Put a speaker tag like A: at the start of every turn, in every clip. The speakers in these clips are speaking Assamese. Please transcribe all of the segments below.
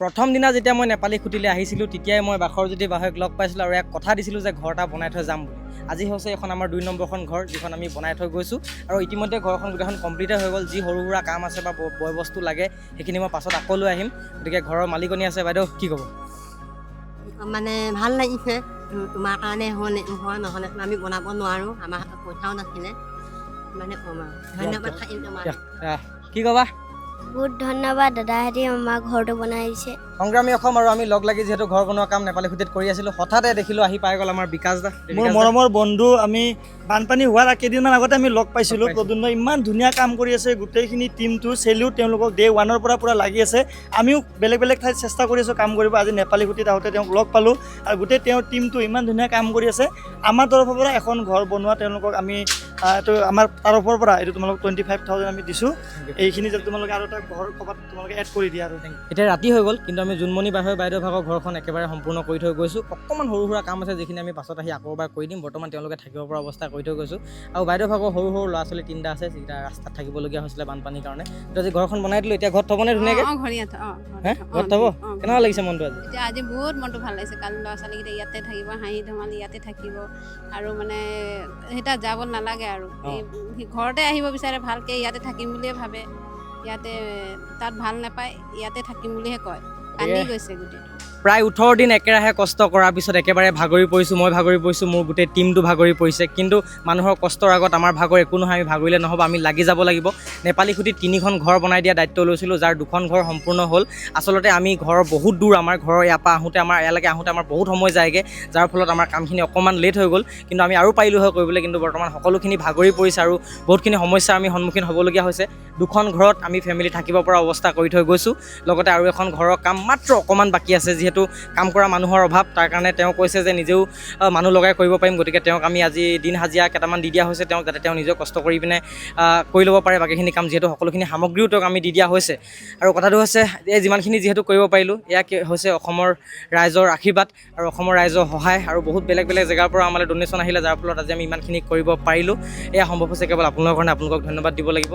A: প্ৰথম দিনা যেতিয়া মই নেপালী খুটিলৈ আহিছিলোঁ তেতিয়াই মই বাখৰজ্যোতি বাহক লগ পাইছিলোঁ আৰু এক কথা দিছিলোঁ যে ঘৰ এটা বনাই থৈ যাম বুলি। আজি হৈছে এখন আমাৰ 2 নম্বৰখন ঘৰ, যিখন আমি বনাই থৈ গৈছোঁ আৰু ইতিমধ্যে ঘৰখন গোটেইখন কমপ্লিটে হৈ গ'ল। যি সৰু সুৰা কাম আছে বা বয় বস্তু লাগে সেইখিনি মই পাছত আকৌ লৈ আহিম। গতিকে ঘৰৰ মালিকনী আছে, বাইদেউ কি ক'ব?
B: মানে ভাল লাগিছে, তোমাৰ কাৰণে হয় নহ'লে আমি বনাব নোৱাৰোঁ, আমাৰ হাতত পইচাও নাছিলে, মানে ক'ম আৰু ধন্যবাদ থাকিল তোমাৰ।
A: কি ক'বা?
C: বহুত ধন্যবাদ, দাদাহঁতে আমাৰ ঘৰটো বনাই দিছে।
A: সংগ্ৰামী অসম আৰু আমি লগ লাগি যিহেতু ঘৰ বনোৱা কাম নেপালী খুটিত কৰি আছিলোঁ, হঠাতে দেখিলোঁ আহি পাই গ'ল আমাৰ বিকাশ দা।
D: মোৰ মৰমৰ বন্ধু, আমি বানপানী হোৱাৰ কেইদিনমান আগতে আমি লগ পাইছিলোঁ। প্ৰদ্যুন্ন ইমান ধুনীয়া কাম কৰি আছে, গোটেইখিনি টিমটো চেলিউট, তেওঁলোকক ডে 1ৰ পৰা পূৰা লাগি আছে। আমিও বেলেগ বেলেগ ঠাইত চেষ্টা কৰি আছোঁ কাম কৰিব। আজি নেপালী খুটিত আহোঁতে তেওঁক লগ পালোঁ আৰু গোটেই তেওঁৰ টিমটো ইমান ধুনীয়া কাম কৰি আছে। আমাৰ তৰফৰ পৰা এখন ঘৰ বনোৱা তেওঁলোকক আমি এইটো আমাৰ তৰফৰ পৰা এইটো তোমালোকক 25,000 আমি দিছোঁ। এইখিনি যাতে তোমালোকে আৰু এটা ঘৰ ক'ৰবাত তোমালোকে এড কৰি দিয়া আৰু।
A: এতিয়া ৰাতি হৈ গ'ল, কিন্তু আমি জোনমণি বাইদেউ ভাগৰ ঘৰখন একেবাৰে সম্পূৰ্ণ কৰি থৈ গৈছোঁ। অকণমান সৰু সুৰা কাম আছে যিখিনি আমি পাছত আহি আকৌ এবাৰ কৰি দিম। বৰ্তমান তেওঁলোকে থাকিব পৰা অৱস্থা কৰি থৈ গৈছোঁ আৰু বাইদেউ ভাগৰ সৰু সৰু ল'ৰা ছোৱালী 3টা আছে, যিকেইটা ৰাস্তাত থাকিবলগীয়া হৈছিলে বানপানীৰ কাৰণে। তো আজি ঘৰখন বনাই দিলোঁ, এতিয়া ঘৰত থ'বনে ধুনীয়াকৈ? ঘৰত থ'ব? কেনেকুৱা লাগিছে মনটো আজি?
E: এতিয়া আজি বহুত মনটো ভাল লাগিছে, কাৰণ ল'ৰা ছোৱালীকেইটা ইয়াতে থাকিব, হাঁহি ধেমালি ইয়াতে থাকিব আৰু মানে সেইটা যাব নালাগে আৰু ঘৰতে আহিব বিচাৰে, ভালকৈ ইয়াতে থাকিম বুলিয়ে ভাবে, ইয়াতে তাত ভাল নাপায়, ইয়াতে থাকিম বুলিহে কয়। কান্দি গৈছে গোটেই।
A: প্ৰায় 18 দিন একেৰাহে কষ্ট কৰাৰ পিছত একেবাৰে ভাগৰি পৰিছোঁ, মই ভাগৰি পৰিছোঁ, মোৰ গোটেই টিমটো ভাগৰি পৰিছে। কিন্তু মানুহৰ কষ্টৰ আগত আমাৰ ভাগৰ একো নহয়, আমি ভাগৰিলে নহ'ব, আমি লাগি যাব লাগিব। নেপালী খুটিত 3খন ঘৰ বনাই দিয়া দায়িত্ব লৈছিলোঁ, যাৰ 2খন ঘৰ সম্পূৰ্ণ হ'ল। আচলতে আমি ঘৰৰ বহুত দূৰ, আমাৰ ঘৰৰ ইয়াৰ পৰা আহোঁতে ইয়ালৈকে আহোঁতে আমাৰ বহুত সময় যায়গৈ, যাৰ ফলত আমাৰ কামখিনি অকণমান লেট হৈ গ'ল। কিন্তু আমি আৰু পাৰিলোঁ হয় কৰিবলৈ, কিন্তু বৰ্তমান সকলোখিনি ভাগৰি পৰিছে আৰু বহুতখিনি সমস্যাৰ আমি সন্মুখীন হ'বলগীয়া হৈছে। 2খন ঘৰত আমি ফেমিলি থাকিব পৰা অৱস্থা কৰি থৈ গৈছোঁ। লগতে আৰু এখন ঘৰৰ কাম মাত্ৰ অকণমান বাকী আছে, যিহেতু কাম কৰা মানুহৰ অভাৱ। তাৰ কাৰণে তেওঁ কৈছে যে নিজেও মানুহ লগাই কৰিব পাৰিম, গতিকে তেওঁক আমি আজি দিন হাজিৰা কেইটামান দি দিয়া হৈছে তেওঁক, যাতে তেওঁ নিজেও কষ্ট কৰি পিনে কৰি ল'ব পাৰে বাকীখিনি কাম, যিহেতু সকলোখিনি সামগ্ৰীও তেওঁক আমি দি দিয়া হৈছে। আৰু কথাটো হৈছে এই যিমানখিনি যিহেতু কৰিব পাৰিলোঁ, এয়া হৈছে অসমৰ ৰাইজৰ আশীৰ্বাদ আৰু অসমৰ ৰাইজৰ সহায় আৰু বহুত বেলেগ বেলেগ জেগাৰ পৰা আমালৈ ডনেশ্যন আহিলে, যাৰ ফলত আজি আমি ইমানখিনি কৰিব পাৰিলোঁ। এয়া সম্ভৱ হৈছে কেৱল আপোনালোকৰ কাৰণে, আপোনালোকক ধন্যবাদ দিব লাগিব।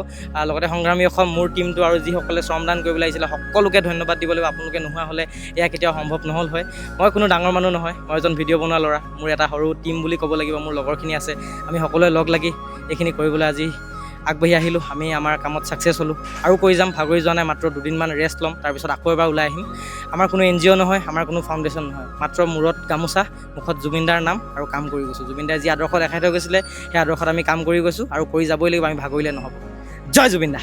A: লগতে সংগ্ৰামী অসম, মোৰ টিমটো আৰু যিসকলে শ্ৰমদান কৰিবলৈ আহিছিলে সকলোকে ধন্যবাদ দিব লাগিব। আপোনালোকে নোহোৱা হ'লে এয়া কেতিয়াও সম্ভৱ নহ'ল হয়। মই কোনো ডাঙৰ মানুহ নহয়, মই এজন ভিডিঅ' বনোৱা ল'ৰা। মোৰ এটা সৰু টিম বুলি ক'ব লাগিব, মোৰ লগৰখিনি আছে। আমি সকলোৱে লগ লাগি এইখিনি কৰিবলৈ আজি আগবাঢ়ি আহিলোঁ। আমি আমাৰ কামত ছাকচেছ হ'লোঁ আৰু কৰি যাম, ভাগৰি যোৱা নাই। মাত্ৰ 2 দিনমান ৰেষ্ট ল'ম, তাৰপিছত আকৌ এবাৰ ওলাই আহিম। আমাৰ কোনো NGO নহয়, আমাৰ কোনো ফাউণ্ডেশ্যন নহয়, মাত্ৰ মূৰত গামোচা, মুখত জুবিনদাৰ নাম আৰু কাম কৰি গৈছোঁ। জুবিনদাই যি আদৰ্শ দেখাই থৈ গৈছিলে সেই আদৰ্শত আমি কাম কৰি গৈছোঁ আৰু কৰি যাবই লাগিব, আমি ভাগৰিলে নহ'ব। জয় জুবিন দা।